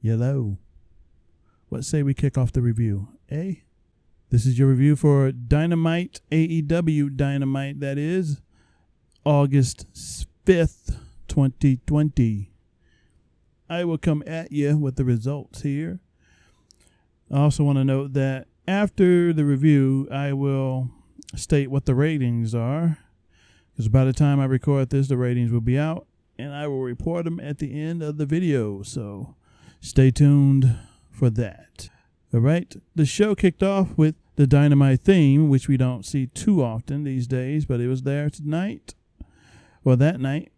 Yellow. What say we kick off the review? This is your review for Dynamite, AEW Dynamite, that is, August 5th, 2020. I will come at you with the results here. I also want to note that after the review, I will state what the ratings are, because by the time I record this, the ratings will be out, and I will report them at the end of the video, so stay tuned for that. All right, the show kicked off with the Dynamite theme, which we don't see too often these days, but it was there tonight, or that night.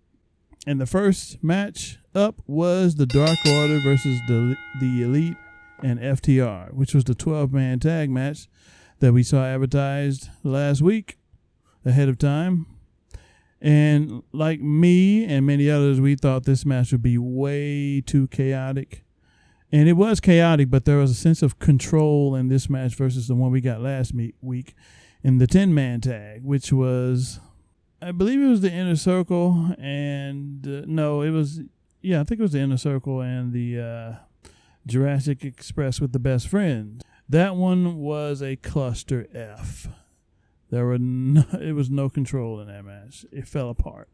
And the first match up was the Dark Order versus the Elite and FTR, which was the 12-man tag match that we saw advertised last week ahead of time. And like me and many others, we thought this match would be way too chaotic. And it was chaotic, but there was a sense of control in this match versus the one we got last week in the 10-man tag, which was, I believe it was the Inner Circle and, I think it was the Inner Circle and the Jurassic Express with the Best Friends. That one was a cluster F. It was no control in that match. It fell apart.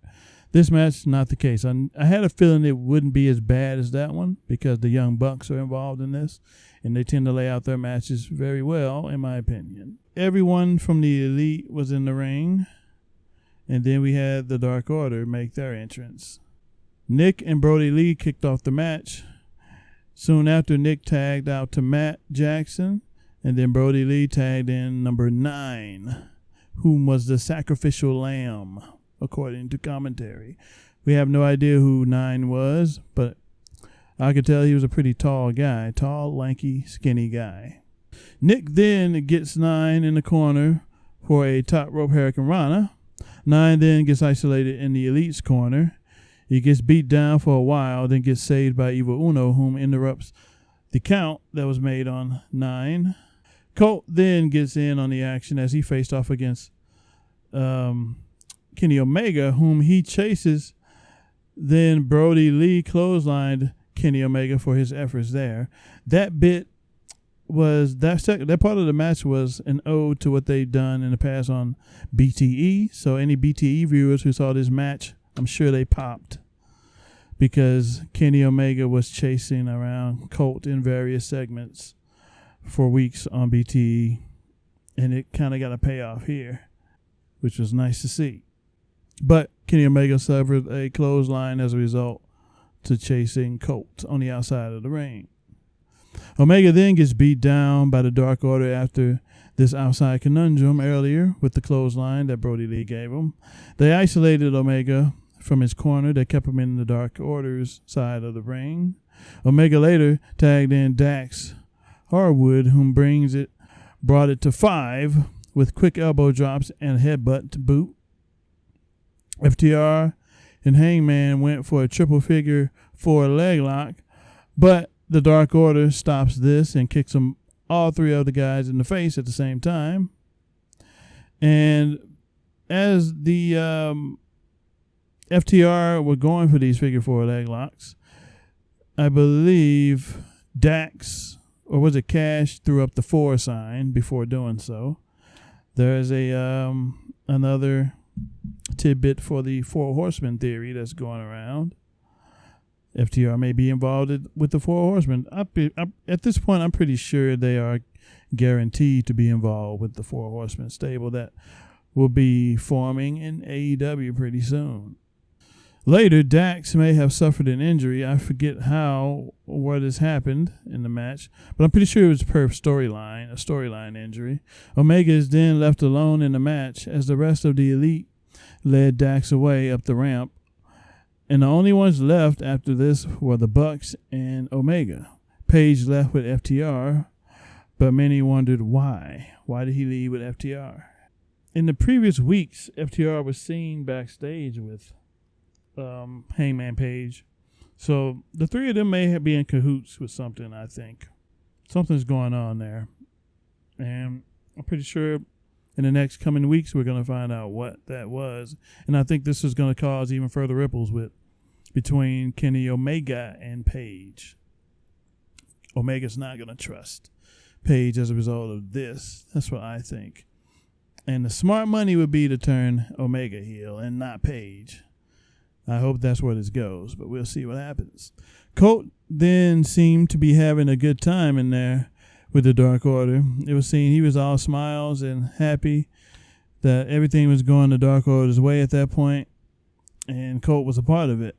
This match, not the case. I had a feeling it wouldn't be as bad as that one because the Young Bucks are involved in this, and they tend to lay out their matches very well, in my opinion. Everyone from the Elite was in the ring, and then we had the Dark Order make their entrance. Nick and Brody Lee kicked off the match. Soon after, Nick tagged out to Matt Jackson, and then Brody Lee tagged in number 9, whom was the sacrificial lamb, according to commentary. We have no idea who 9 was, but I could tell he was a pretty tall guy. Tall, lanky, skinny guy. Nick then gets 9 in the corner for a top rope Hurricane Rana. 9 then gets isolated in the Elite's corner. He gets beat down for a while, then gets saved by Evil Uno, whom interrupts the count that was made on 9. Colt then gets in on the action as he faced off against Kenny Omega, whom he chases. Then Brody Lee clotheslined Kenny Omega for his efforts there. That bit was that part of the match was an ode to what they've done in the past on BTE. So any BTE viewers who saw this match, I'm sure they popped because Kenny Omega was chasing around Colt in various segments for weeks on BTE, and it kind of got a payoff here, which was nice to see. But Kenny Omega suffered a clothesline as a result to chasing Colt on the outside of the ring. Omega then gets beat down by the Dark Order after this outside conundrum earlier with the clothesline that Brody Lee gave him. They isolated Omega from his corner. They kept him in the Dark Order's side of the ring. Omega later tagged in Dax Harwood, whom brought it to 5 with quick elbow drops and headbutt to boot. FTR and Hangman went for a triple figure 4 leg lock, but the Dark Order stops this and kicks them all 3 of the guys in the face at the same time. And as the FTR were going for these figure 4 leg locks, I believe Dax, or was it Cash, threw up the 4 sign before doing so. There's another tidbit for the 4 horsemen theory that's going around. FTR may be involved with the 4 horsemen. At this point, I'm pretty sure they are guaranteed to be involved with the 4 horsemen stable that will be forming in AEW pretty soon. Later, Dax may have suffered an injury. I forget how or what has happened in the match, but I'm pretty sure it was a storyline injury. Omega is then left alone in the match as the rest of the Elite led Dax away up the ramp. And the only ones left after this were the Bucks and Omega. Page left with FTR, but many wondered why. Why did he leave with FTR? In the previous weeks, FTR was seen backstage with Hangman Page. So the 3 of them may be in cahoots with something, I think. Something's going on there. And I'm pretty sure in the next coming weeks we're going to find out what that was. And I think this is going to cause even further ripples between Kenny Omega and Page. Omega's not going to trust Page as a result of this. That's what I think. And the smart money would be to turn Omega heel and not Page. I hope that's where this goes, but we'll see what happens. Colt then seemed to be having a good time in there with the Dark Order. It was seen he was all smiles and happy that everything was going the Dark Order's way at that point, and Colt was a part of it.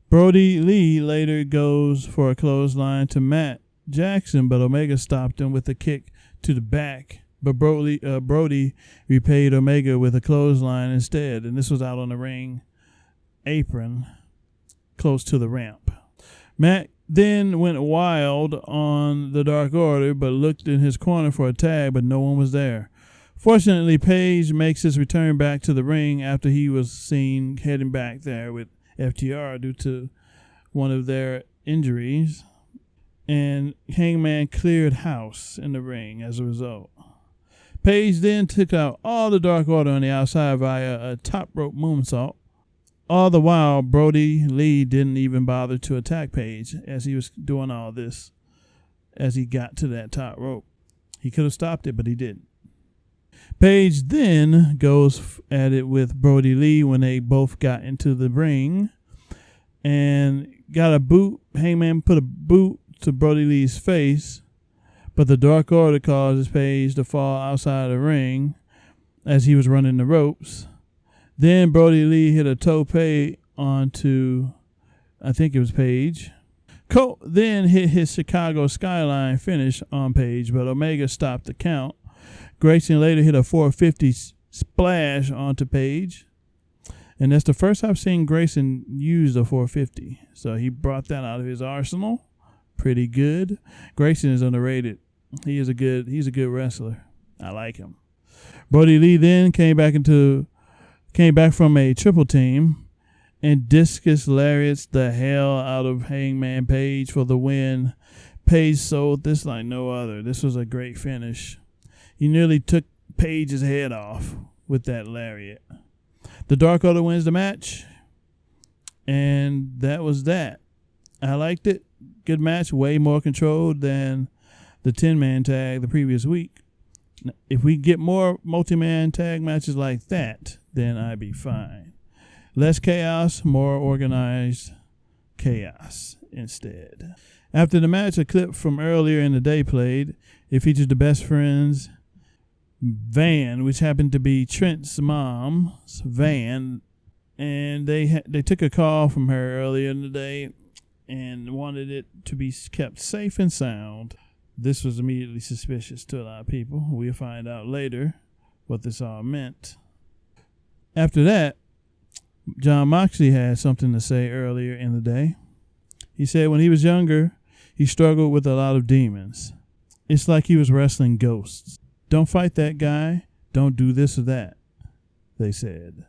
Brody Lee later goes for a clothesline to Matt Jackson, but Omega stopped him with a kick to the back. But Brody repaid Omega with a clothesline instead, and this was out on the ring apron close to the ramp. Matt then went wild on the Dark Order, but looked in his corner for a tag, but no one was there. Fortunately, Page makes his return back to the ring after he was seen heading back there with FTR due to one of their injuries, and Hangman cleared house in the ring as a result. Page then took out all the Dark Order on the outside via a top rope moonsault. All the while, Brody Lee didn't even bother to attack Page as he was doing all this as he got to that top rope. He could have stopped it, but he didn't. Page then goes at it with Brody Lee when they both got into the ring and got a boot. Hangman put a boot to Brody Lee's face, but the Dark Order causes Page to fall outside the ring as he was running the ropes. Then Brody Lee hit a tope onto, I think it was Page. Colt then hit his Chicago Skyline finish on Page, but Omega stopped the count. Grayson later hit a 450 splash onto Page. And that's the first I've seen Grayson use a 450. So he brought that out of his arsenal. Pretty good. Grayson is underrated. He's a good wrestler. I like him. Brody Lee then came back from a triple team and discus lariats the hell out of Hangman Page for the win. Page sold this like no other. This was a great finish. He nearly took Page's head off with that lariat. The Dark Order wins the match, and that was that. I liked it. Good match, way more controlled than the 10-man tag the previous week. If we get more multi-man tag matches like that, then I'd be fine. Less chaos, more organized chaos instead. After the match, a clip from earlier in the day played. It featured the Best Friends van, which happened to be Trent's mom's van, and they took a call from her earlier in the day and wanted it to be kept safe and sound. This was immediately suspicious to a lot of people. We'll find out later what this all meant. After that, John Moxley had something to say earlier in the day. He said when he was younger, he struggled with a lot of demons. It's like he was wrestling ghosts. Don't fight that guy. Don't do this or that, they said.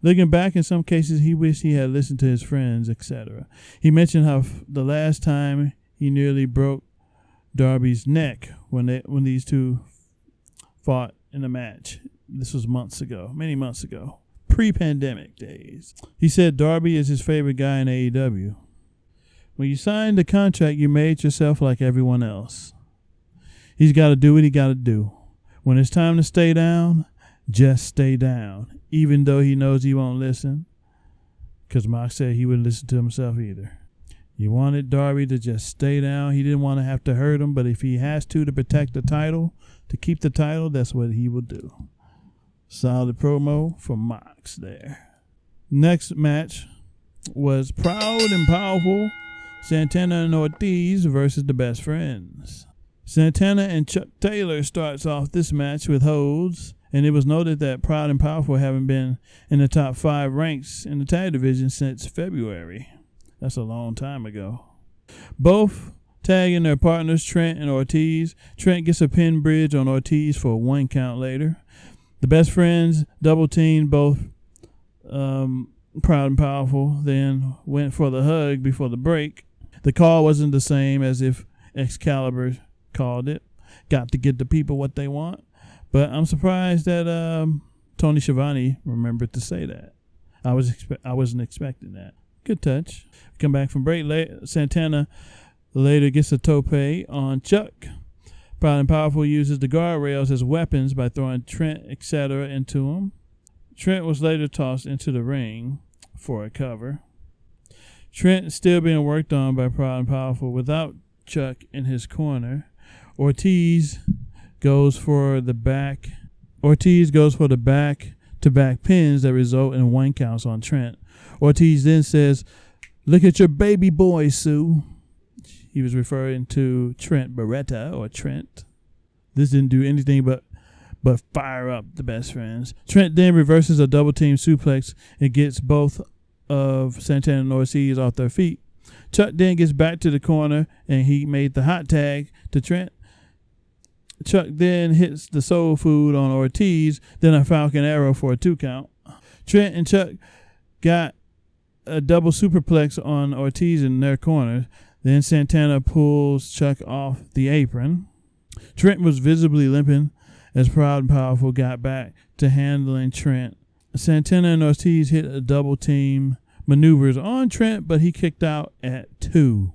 Looking back, in some cases, he wished he had listened to his friends, etc. He mentioned how the last time he nearly broke Darby's neck when these two fought in a match. This was many months ago, pre-pandemic days. He said Darby is his favorite guy in AEW. When you signed the contract, you made yourself like everyone else. He's got to do what he got to do. When it's time to stay down, just stay down, even though he knows he won't listen, because Mox said he wouldn't listen to himself either. You wanted Darby to just stay down. He didn't want to have to hurt him, but if he has to protect the title, to keep the title, that's what he will do. Solid promo from Mox there. Next match was Proud and Powerful Santana and Ortiz versus the Best Friends. Santana and Chuck Taylor starts off this match with holds, and it was noted that Proud and Powerful haven't been in the top 5 ranks in the tag division since February. That's a long time ago. Both tagging their partners, Trent and Ortiz. Trent gets a pin bridge on Ortiz for a 1 count later. The Best Friends double teamed both Proud and Powerful, then went for the hug before the break. The call wasn't the same as if Excalibur called it. Got to get the people what they want. But I'm surprised that Tony Schiavone remembered to say that. I wasn't expecting that. Good touch. Come back from break. Santana later gets a tope on Chuck. Proud and Powerful uses the guardrails as weapons by throwing Trent, etc. into him. Trent was later tossed into the ring for a cover. Trent still being worked on by Proud and Powerful without Chuck in his corner. Ortiz goes for the back-to-back pins that result in 1 counts on Trent. Ortiz then says, "Look at your baby boy, Sue." He was referring to Trent Beretta, or Trent. This didn't do anything but fire up the best friends. Trent then reverses a double team suplex and gets both of Santana and Ortiz off their feet. Chuck then gets back to the corner and he made the hot tag to Trent. Chuck then hits the soul food on Ortiz, then a Falcon Arrow for a 2 count. Trent and Chuck got a double superplex on Ortiz in their corner. Then Santana pulls Chuck off the apron. Trent was visibly limping as Proud and Powerful got back to handling Trent. Santana and Ortiz hit a double team maneuvers on Trent, but he kicked out at 2.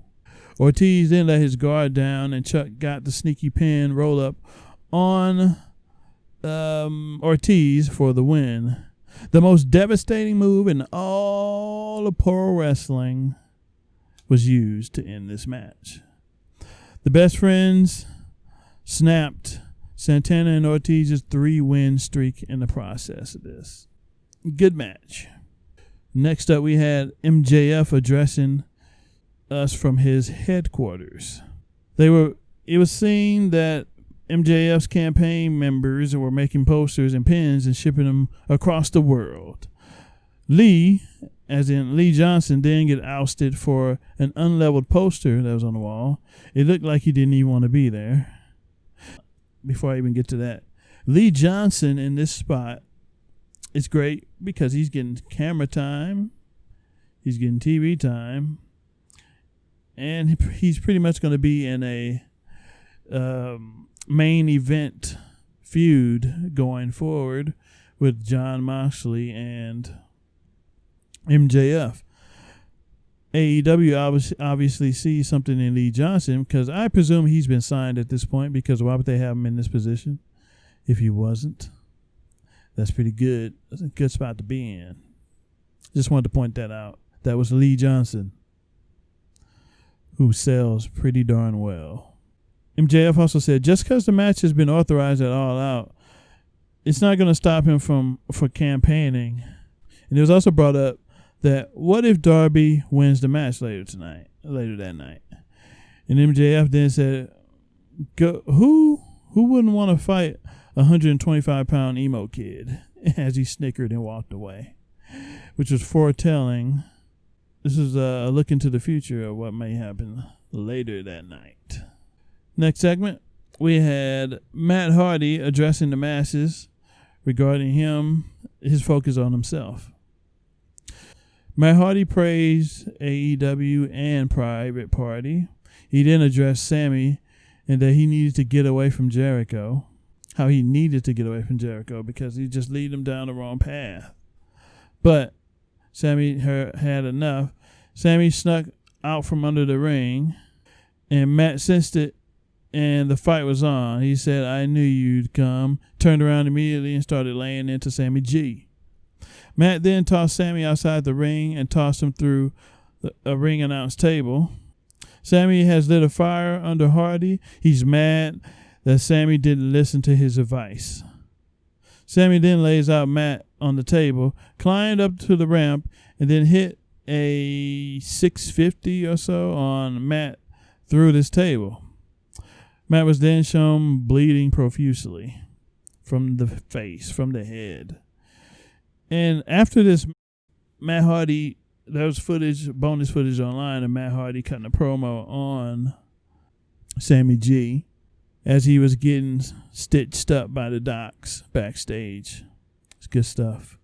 Ortiz then let his guard down, and Chuck got the sneaky pin roll up on Ortiz for the win. The most devastating move in all of pro wrestling was used to end this match. The best friends snapped Santana and Ortiz's 3-win streak in the process of this. Good match. Next up, we had MJF addressing us from his headquarters. It was seen that MJF's campaign members were making posters and pins and shipping them across the world. Lee, as in Lee Johnson, didn't get ousted for an unleveled poster that was on the wall. It looked like he didn't even want to be there. Before I even get to that, Lee Johnson in this spot is great because he's getting camera time, he's getting TV time, and he's pretty much going to be in a main event feud going forward with Jon Moxley and MJF. AEW obviously sees something in Lee Johnson because I presume he's been signed at this point, because why would they have him in this position if he wasn't? That's pretty good. That's a good spot to be in. Just wanted to point that out. That was Lee Johnson, who sells pretty darn well. MJF also said, just because the match has been authorized at All Out, it's not going to stop him for campaigning. And it was also brought up that what if Darby wins the match later that night? And MJF then said, who wouldn't want to fight a 125-pound emo kid? As he snickered and walked away, which was foretelling. This is a look into the future of what may happen later that night. Next segment, we had Matt Hardy addressing the masses regarding his focus on himself. Matt Hardy praised AEW and Private Party. He then addressed Sammy and that he needed to get away from Jericho. How he needed to get away from Jericho because he just lead him down the wrong path. But Sammy had enough. Sammy snuck out from under the ring, and Matt sensed it, and the fight was on. He said, "I knew you'd come." Turned around immediately and started laying into Sammy G. Matt then tossed Sammy outside the ring and tossed him through a ring announce table. Sammy has lit a fire under Hardy. He's mad that Sammy didn't listen to his advice. Sammy then lays out Matt on the table, climbed up to the ramp, and then hit a 650 or so on Matt through this table. Matt was then shown bleeding profusely from the face, from the head. And after this, Matt Hardy, there was bonus footage online of Matt Hardy cutting a promo on Sammy G as he was getting stitched up by the docs backstage. It's good stuff.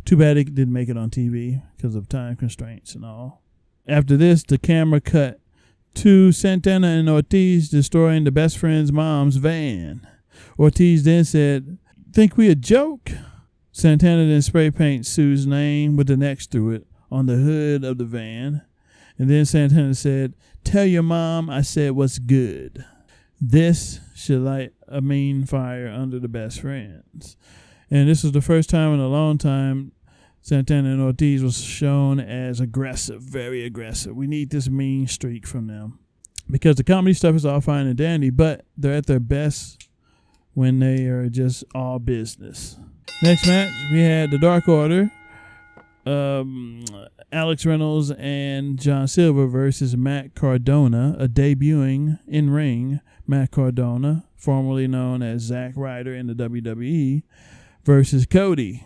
Too bad it didn't make it on TV because of time constraints and all. After this, the camera cut to Santana and Ortiz destroying the best friend's mom's van. Ortiz then said, "Think we a joke?" Santana then spray paints Sue's name with an X through it on the hood of the van. And then Santana said, Tell your mom I said what's good. This should light a mean fire under the best friends. And this was the first time in a long time Santana and Ortiz was shown as aggressive, very aggressive. We need this mean streak from them. Because the comedy stuff is all fine and dandy, but they're at their best when they are just all business. Next match, we had the Dark Order. Alex Reynolds and John Silver versus Matt Cardona, a debuting in-ring Matt Cardona, formerly known as Zack Ryder in the WWE, versus Cody.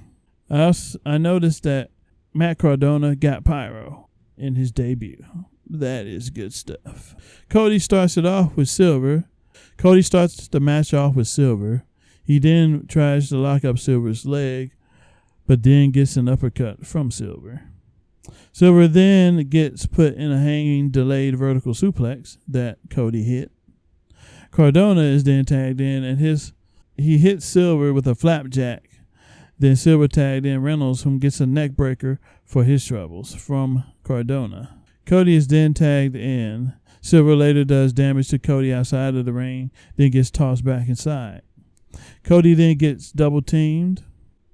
I noticed that Matt Cardona got pyro in his debut. That is good stuff. Cody starts the match off with Silver. He then tries to lock up Silver's leg, but then gets an uppercut from Silver. Silver then gets put in a hanging delayed vertical suplex that Cody hit. Cardona is then tagged in, and he hits Silver with a flapjack. Then Silver tagged in Reynolds, whom gets a neck breaker for his troubles from Cardona. Cody is then tagged in. Silver later does damage to Cody outside of the ring, then gets tossed back inside. Cody then gets double teamed.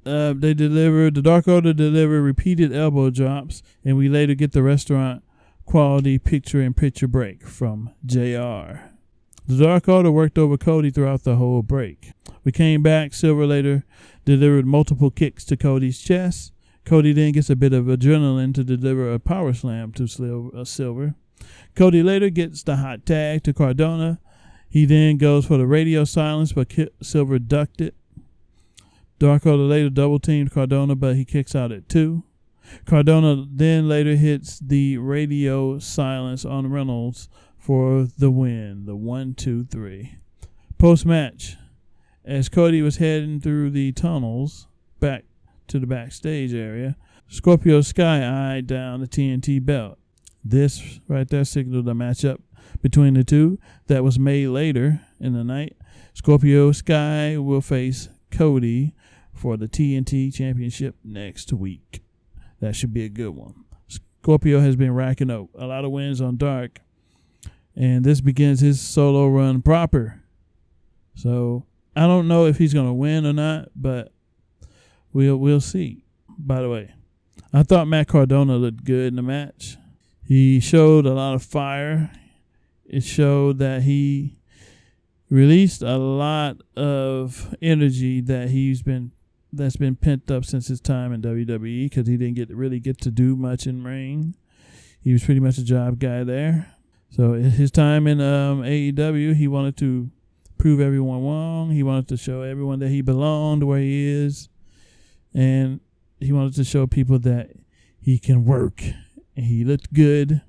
The Dark Order deliver repeated elbow drops, and we later get the restaurant quality picture-in-picture break from JR. The Dark Order worked over Cody throughout the whole break. We came back. Silver later delivered multiple kicks to Cody's chest. Cody then gets a bit of adrenaline to deliver a power slam to Silver. Cody later gets the hot tag to Cardona. He then goes for the radio silence, but Silver ducked it. Dark Order later double-teamed Cardona, but he kicks out at 2. Cardona then later hits the radio silence on Reynolds for the win, the 1-2-3. Post-match, as Cody was heading through the tunnels back to the backstage area, Scorpio Sky eyed down the TNT belt. This right there signaled a matchup between the two that was made later in the night. Scorpio Sky will face Cody for the TNT Championship next week. That should be a good one. Scorpio has been racking up a lot of wins on Dark, and this begins his solo run proper. So I don't know if he's going to win or not, but we'll see. By the way, I thought Matt Cardona looked good in the match. He showed a lot of fire. It showed that he released a lot of energy that's been pent up since his time in WWE, because he didn't really get to do much in ring. He was pretty much a job guy there. So his time in AEW, he wanted to prove everyone wrong. He wanted to show everyone that he belonged where he is, and he wanted to show people that he can work. And he looked good,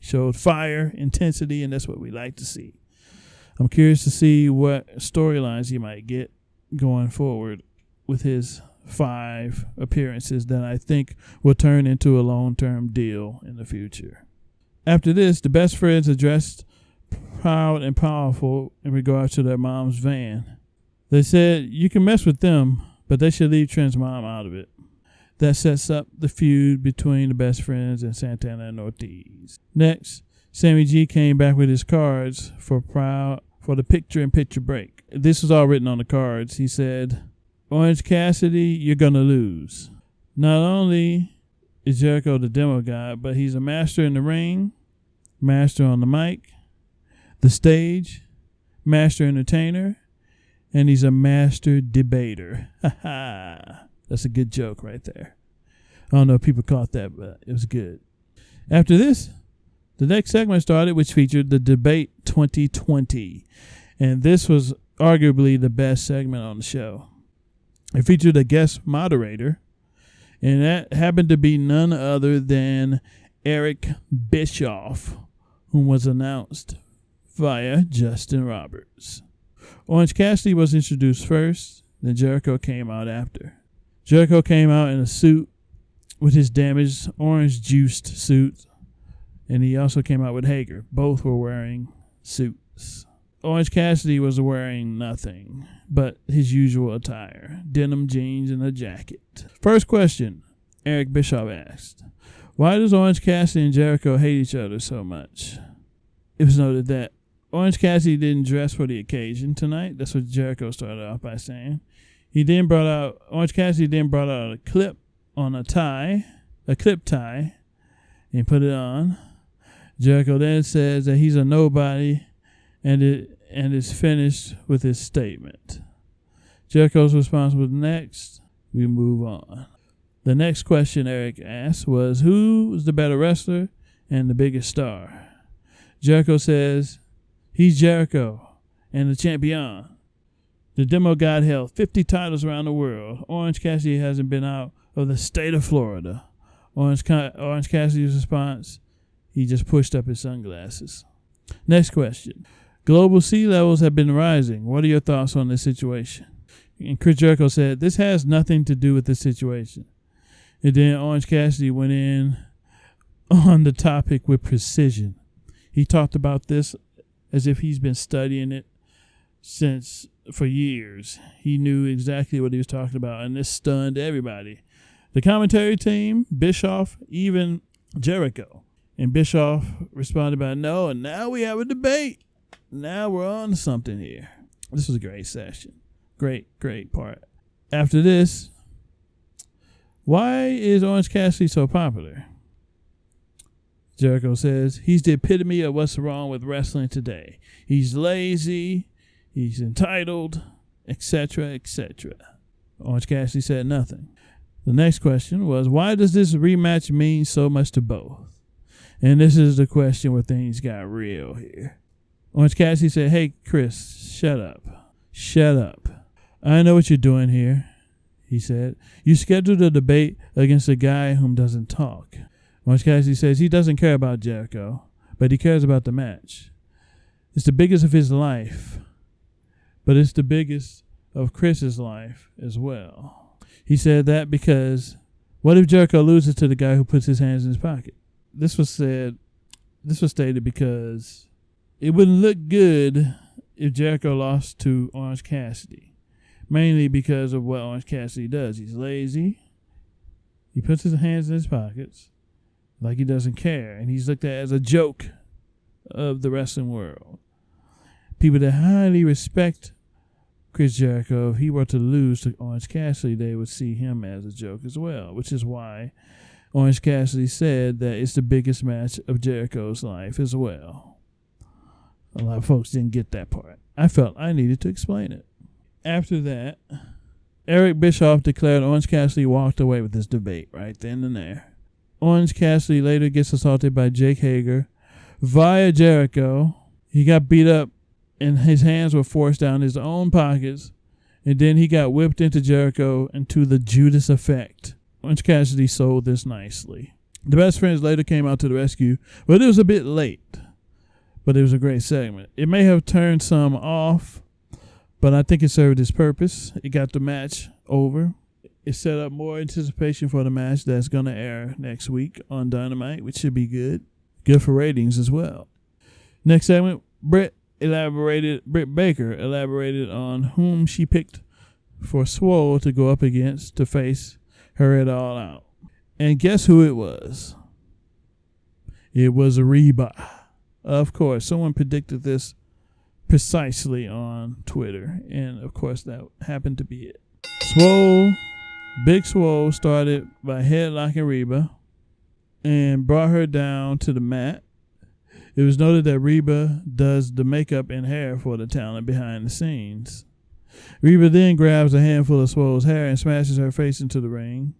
showed fire, intensity, and that's what we like to see. I'm curious to see what storylines he might get going forward with his 5 appearances that I think will turn into a long-term deal in the future. After this, the best friends addressed proud and powerful in regards to their mom's van. They said, you can mess with them, but they should leave Trent's mom out of it. That sets up the feud between the best friends and Santana and Ortiz. Next, Sammy G came back with his cards for the picture-in-picture break. This was all written on the cards. He said, Orange Cassidy, you're going to lose. Not only is Jericho the demo guy, but he's a master in the ring, master on the mic, the stage, master entertainer, and he's a master debater. Ha ha. That's a good joke right there. I don't know if people caught that, but it was good. After this, the next segment started, which featured the Debate 2020. And this was arguably the best segment on the show. It featured a guest moderator, and that happened to be none other than Eric Bischoff, who was announced via Justin Roberts. Orange Cassidy was introduced first, then Jericho came out after. Jericho came out in a suit with his damaged orange-juiced suit, and he also came out with Hager. Both were wearing suits. Orange Cassidy was wearing nothing but his usual attire, denim jeans and a jacket. First question, Eric Bischoff asked, why does Orange Cassidy and Jericho hate each other so much? it was noted that Orange Cassidy didn't dress for the occasion tonight. That's what Jericho started off by saying. Orange Cassidy then brought out a clip on a clip tie, and put it on. Jericho then says that he's a nobody and is finished with his statement. Jericho's response was next. We move on. The next question Eric asked was, who's the better wrestler and the biggest star? Jericho says, he's Jericho and the champion. The demo god held 50 titles around the world. Orange Cassidy hasn't been out of the state of Florida. Orange Cassidy's response, he just pushed up his sunglasses. Next question. Global sea levels have been rising. What are your thoughts on this situation? And Chris Jericho said, this has nothing to do with this situation. And then Orange Cassidy went in on the topic with precision. He talked about this as if he's been studying it for years. He knew exactly what he was talking about, and this stunned everybody. The commentary team, Bischoff, even Jericho. And Bischoff responded by, no, and now we have a debate. Now we're on to something here. This was a great session. Great part. After this, why is Orange Cassidy so popular? Jericho says, he's the epitome of what's wrong with wrestling today. He's lazy, he's entitled, etc., etc. Orange Cassidy said nothing. The next question was, why does this rematch mean so much to both? And this is the question where things got real here. Orange Cassidy said, hey, Chris, shut up. Shut up. I know what you're doing here, he said. You scheduled a debate against a guy whom doesn't talk. Orange Cassidy says he doesn't care about Jericho, but he cares about the match. It's the biggest of his life, but it's the biggest of Chris's life as well. He said that because what if Jericho loses to the guy who puts his hands in his pocket? This was stated because it wouldn't look good if Jericho lost to Orange Cassidy, mainly because of what Orange Cassidy does. He's lazy. He puts his hands in his pockets like he doesn't care, and he's looked at as a joke of the wrestling world. People that highly respect Chris Jericho, if he were to lose to Orange Cassidy, they would see him as a joke as well, which is why Orange Cassidy said that it's the biggest match of Jericho's life as well. A lot of folks didn't get that part. I felt I needed to explain it. After that, Eric Bischoff declared Orange Cassidy walked away with this debate right then and there. Orange Cassidy later gets assaulted by Jake Hager via Jericho. He got beat up and his hands were forced down his own pockets, and then he got whipped into Jericho and to the Judas effect. Orange Cassidy sold this nicely. The Best Friends later came out to the rescue, but it was a bit late. But it was a great segment. It may have turned some off, but I think it served its purpose. It got the match over. It set up more anticipation for the match that's going to air next week on Dynamite, which should be good. Good for ratings as well. Next segment, Britt Baker elaborated on whom she picked for Swole to go up against to face her at All Out. And guess who it was? It was Reba. Of course, someone predicted this precisely on Twitter, and of course that happened to be it. Big Swole started by headlocking Reba and brought her down to the mat. It was noted that Reba does the makeup and hair for the talent behind the scenes. Reba then grabs a handful of Swole's hair and smashes her face into the ring.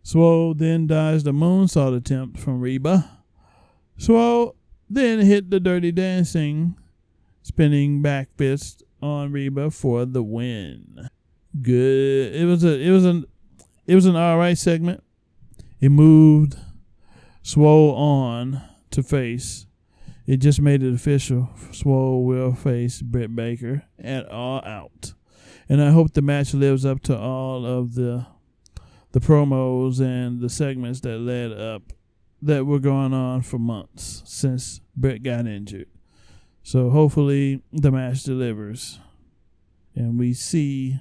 Swole then dodged a moonsault attempt from Reba. Swole then hit the Dirty Dancing spinning back fist on Reba for the win. Good. It was an alright segment. It moved Swole on to face. It just made it official. Swole will face Britt Baker at All Out. And I hope the match lives up to all of the promos and the segments that led up that were going on for months since Britt got injured. So hopefully the match delivers. And we see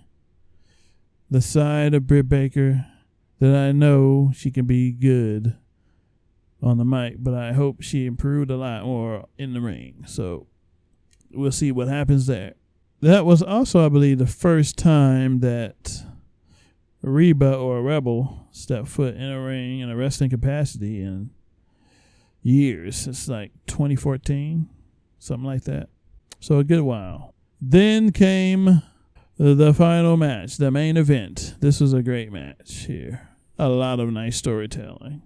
the side of Britt Baker that I know she can be good on the mic, but I hope she improved a lot more in the ring. So we'll see what happens there. That was also, I believe, the first time that Reba or Rebel stepped foot in a ring in a wrestling capacity in years. It's like 2014, something like that. So a good while. Then came the final match, the main event. This was a great match here. A lot of nice storytelling.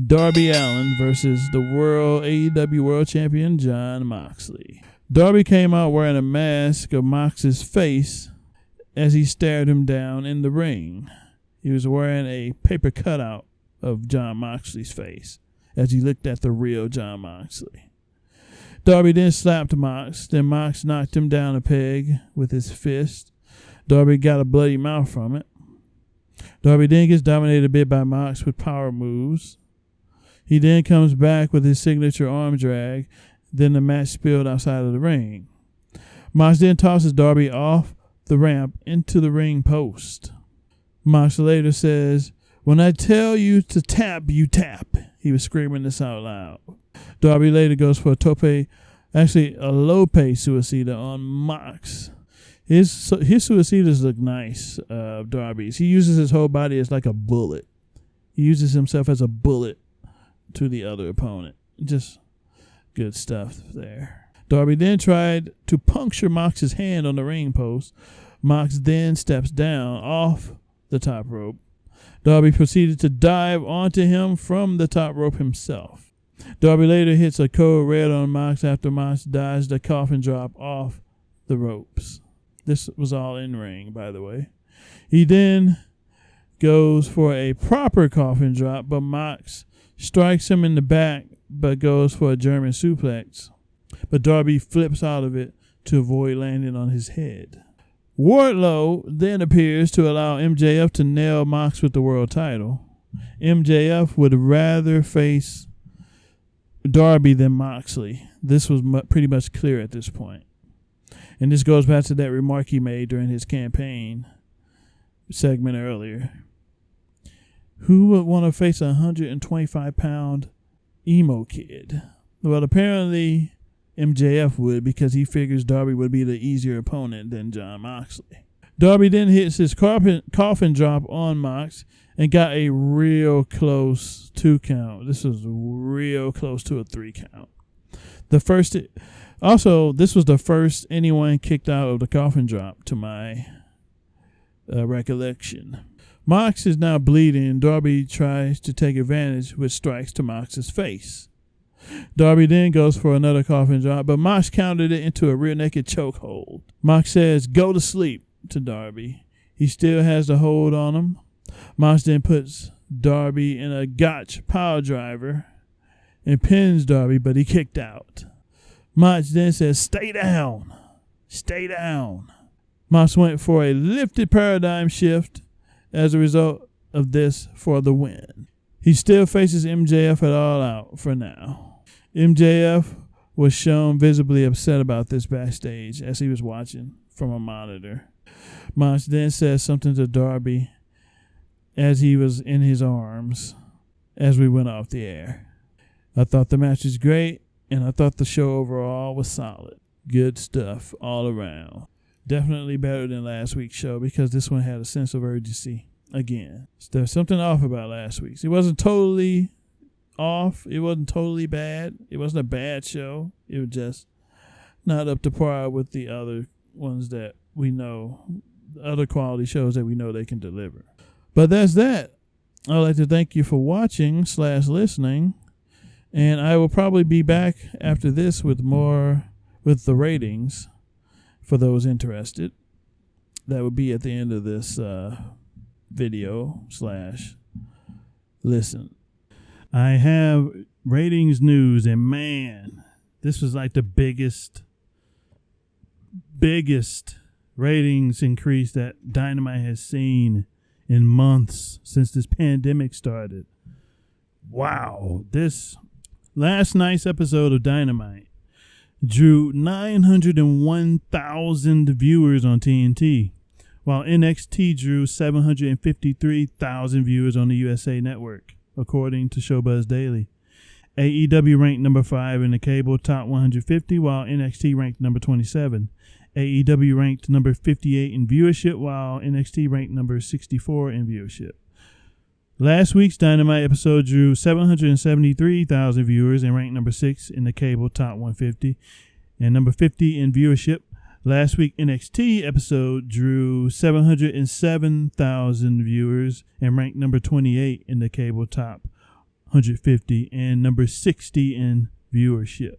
Darby Allin versus the AEW World Champion Jon Moxley. Darby came out wearing a mask of Mox's face as he stared him down in the ring. He was wearing a paper cutout of Jon Moxley's face as he looked at the real Jon Moxley. Darby then slapped Mox. Then Mox knocked him down a peg with his fist. Darby got a bloody mouth from it. Darby then gets dominated a bit by Mox with power moves. He then comes back with his signature arm drag. Then the match spilled outside of the ring. Mox then tosses Darby off the ramp into the ring post. Mox later says, "When I tell you to tap, you tap." He was screaming this out loud. Darby later goes for a Lope suicida on Mox. His suicidas look nice, Darby's. He uses his whole body as like a bullet. He uses himself as a bullet to the other opponent. Just good stuff there. Darby then tried to puncture Mox's hand on the ring post. Mox then steps down off the top rope. Darby proceeded to dive onto him from the top rope himself. Darby later hits a code red on Mox after Mox dodged a coffin drop off the ropes. This was all in ring, by the way. He then goes for a proper coffin drop, but Mox strikes him in the back, but goes for a German suplex. But Darby flips out of it to avoid landing on his head. Wardlow then appears to allow MJF to nail Mox with the world title. MJF would rather face Darby than Moxley. This was pretty much clear at this point. And this goes back to that remark he made during his campaign segment earlier. Who would want to face a 125-pound emo kid? Well, apparently MJF would, because he figures Darby would be the easier opponent than Jon Moxley. Darby then hits his coffin drop on Mox and got a real close 2 count. This was real close to a 3 count. This was the first anyone kicked out of the coffin drop, to my recollection. Mox is now bleeding. Darby tries to take advantage with strikes to Mox's face. Darby then goes for another coffin drop, but Mox countered it into a rear naked chokehold. Mox says, "Go to sleep," to Darby. He still has the hold on him. Mox then puts Darby in a gotch power driver and pins Darby, but he kicked out. Mox then says, "Stay down. Stay down." Mox went for a lifted paradigm shift as a result of this for the win. He still faces MJF at All Out for now. MJF was shown visibly upset about this backstage as he was watching from a monitor. Mox then says something to Darby as he was in his arms as we went off the air. I thought the match was great, and I thought the show overall was solid. Good stuff all around. Definitely better than last week's show because this one had a sense of urgency again. So there's something off about last week's. It wasn't totally off. It wasn't totally bad. It wasn't a bad show. It was just not up to par with the other ones that we know, the other quality shows that we know they can deliver. But that's that. I'd like to thank you for watching / listening. And I will probably be back after this with the ratings for those interested. That would be at the end of this video / listen. I have ratings news, and man, this was like the biggest ratings increase that Dynamite has seen in months since this pandemic started. Wow. This last night's episode of Dynamite drew 901,000 viewers on TNT, while NXT drew 753,000 viewers on the USA Network, according to Showbuzz Daily. AEW ranked number 5 in the cable top 150, while NXT ranked number 27. AEW ranked number 58 in viewership, while NXT ranked number 64 in viewership. Last week's Dynamite episode drew 773,000 viewers and ranked number 6 in the cable top 150 and number 50 in viewership. Last week NXT episode drew 707,000 viewers and ranked number 28 in the cable top 150 and number 60 in viewership.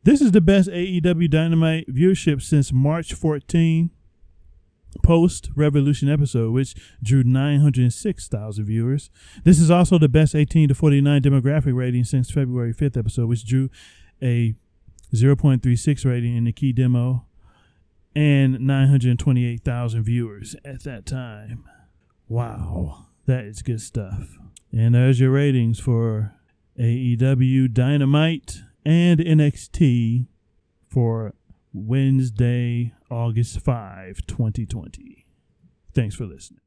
This is the best AEW Dynamite viewership since March 14 post-Revolution episode, which drew 906,000 viewers. This is also the best 18 to 49 demographic rating since February 5th episode, which drew a 0.36 rating in the key demo and 928,000 viewers at that time. Wow, that is good stuff. And there's your ratings for AEW Dynamite and NXT for Wednesday, August 5, 2020. Thanks for listening.